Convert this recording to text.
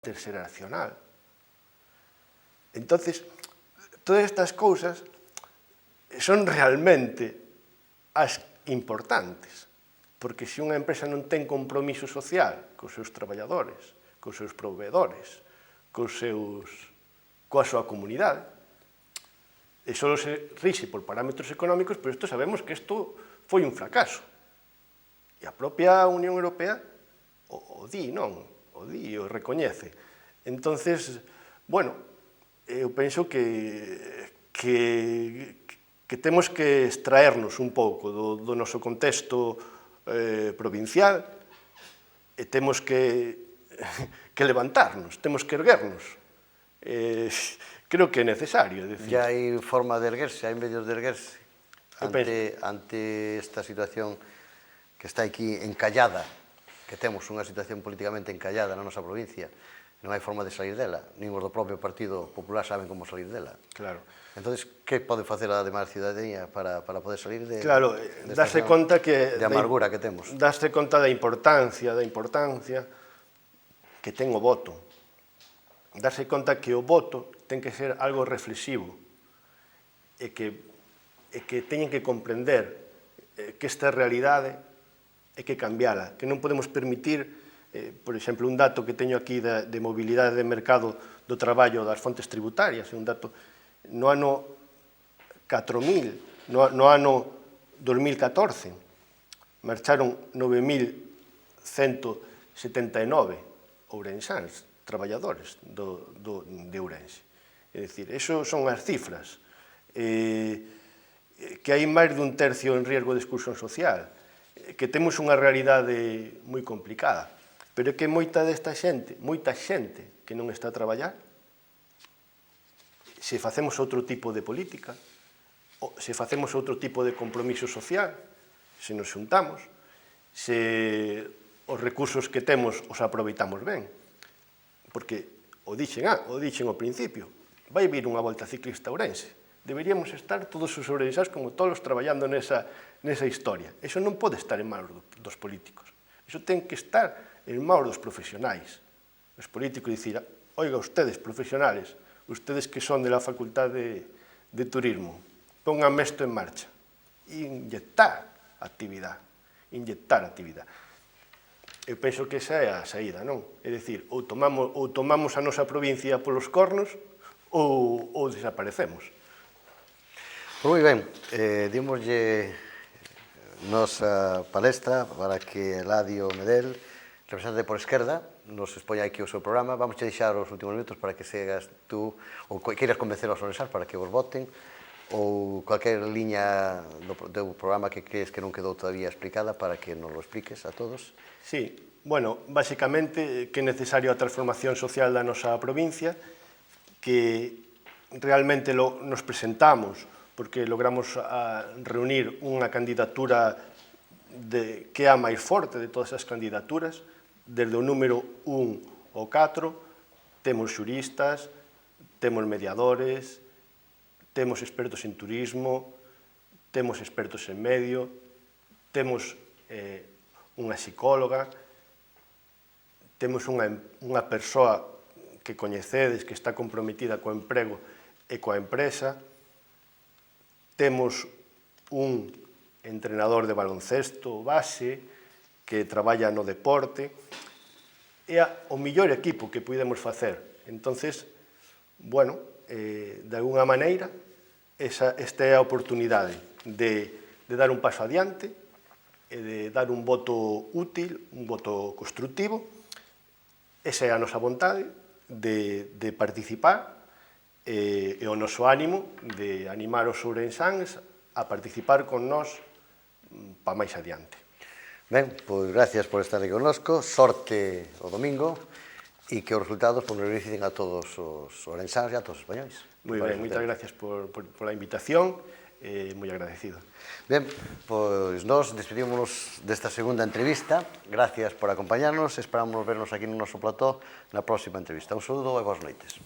interxeracional. Entonces, todas estas cousas son realmente as importantes, porque se unha empresa non ten compromiso social cos seus traballadores, cos seus proveedores, coa súa comunidade, e só se rixe por parámetros económicos, pero isto sabemos que isto foi un fracaso. E a propia Unión Europea o di, non? O di, o recoñece. Entonces, bueno, eu penso que temos que extraernos un pouco do noso contexto provincial e temos que levantarnos, temos que erguernos. Creo que é necesario. Ya hai forma de erguerse, hai medios de erguerse ante esta situación que está aquí encallada, que temos unha situación políticamente encallada na nosa provincia, non hai forma de salir dela, nin os do propio Partido Popular saben como salir dela. Claro. Entón, que pode facer a demais ciudadanía para poder salir de darse conta que de amargura que temos? Darse conta da importancia que ten o voto. Darse conta que o voto ten que ser algo reflexivo e que teñen que comprender que esta realidade hai que cambiala, que non podemos permitir, por exemplo, un dato que teño aquí de mobilidade de mercado do traballo das fontes tributarias, un dato no ano 4000, no ano 2014, marcharon 9.179 ourensáns, traballadores de Ourense. É dicir, eso son as cifras. Que hai máis dun tercio en riesgo de exclusión social, que temos unha realidade moi complicada, pero é que moita xente que non está a traballar, se facemos outro tipo de política, se facemos outro tipo de compromiso social, se nos xuntamos, se os recursos que temos os aproveitamos ben, porque o dixen ao principio, vai vir unha volta ciclista a Ourense, deberíamos estar todos os ourensáns como todos traballando nesa historia. Eso non pode estar en manos dos políticos. Eso ten que estar en manos dos profesionais. Os políticos dicir, oiga, ustedes profesionales, ustedes que son de la Facultad de Turismo, pónganme isto en marcha. Inyectar actividade. Eu penso que esa é a saída, non? É dicir, ou tomamos a nosa provincia polos cornos ou desaparecemos. Moi ben, dimoslle nosa palestra para que Eladio Medel, representante por Esquerda, nos expoña aquí o seu programa. Vamos a deixar os últimos minutos para que segas tú ou queiras convencer aos ourensáns para que vos voten, ou cualquier liña do programa que crees que non quedou todavía explicada para que nos lo expliques a todos. Sí, bueno, basicamente que é necesario a transformación social da nosa provincia, que realmente nos presentamos porque logramos reunir unha candidatura que é a máis forte de todas as candidaturas, desde o número 1 ao 4, temos xuristas, temos mediadores, temos expertos en turismo, temos expertos en medio, temos unha psicóloga, temos unha persoa que coñecedes, que está comprometida co emprego e coa empresa, temos un entrenador de baloncesto base que traballa no deporte, é o mellor equipo que pudemos facer. Entonces, bueno, de alguna maneira, esta é a oportunidade de dar un paso adiante e de dar un voto útil, un voto constructivo. Esa é a nosa vontade de participar e o noso ánimo de animar os ourensáns a participar con nós para máis adiante. Ben, pois gracias por estar aí connosco, sorte o domingo e que os resultados nos beneficien a todos os ourensáns e a todos os españois. Moi ben, moitas gracias por a invitación, moi agradecido. Ben, pois nós despedímonos desta segunda entrevista, gracias por acompañarnos, esperamos vernos aquí no noso plató na próxima entrevista. Un saúdo e boas noites.